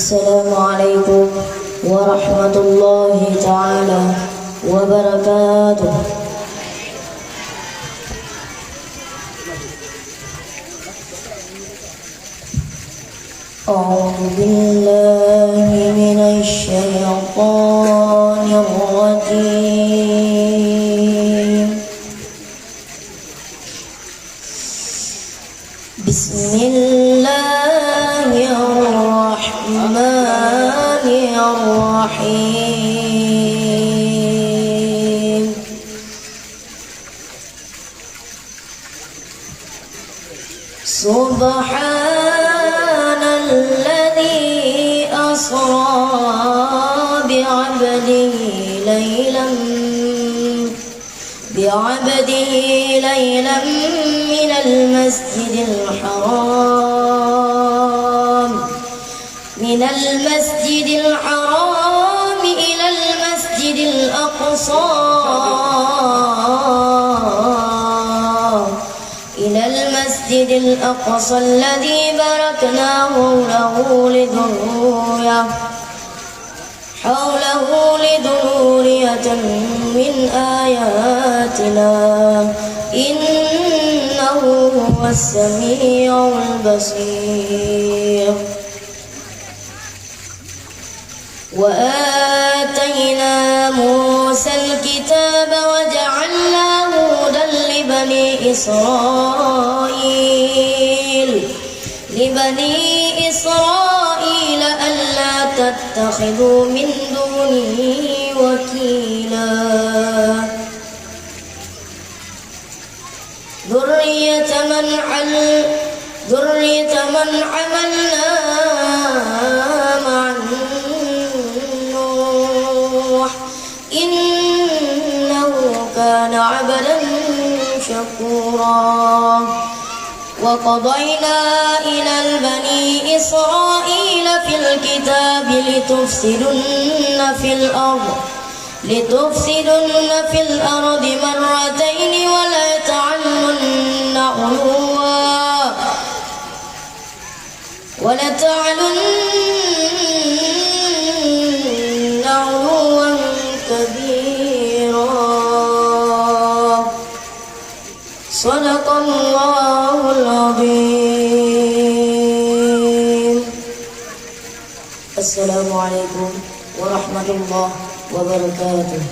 السلام عليكم ورحمة الله تعالى وبركاته. أعوذ بالله من الشيطان الرجيم. بسم الله الرحمن الرحيم. سبحان الذي أسرى بعبده ليلا من المسجد الحرام إلى المسجد الأقصى الذي باركنا حوله لذرية من آياتنا إنه هو السميع البصير. وآتينا موسى الكتاب وجعلناه هدى لبني إسرائيل ألا تتخذوا من دونه وكيلا ذرية من حملنا مع نوح إنه كان عبدا شكورا. وقضينا إلى بني إسرائيل في الكتاب لتفسدن في الأرض مرتين ولتعلن علوا كبيرا. صدق الله العظيم. السلام عليكم ورحمة الله وبركاته.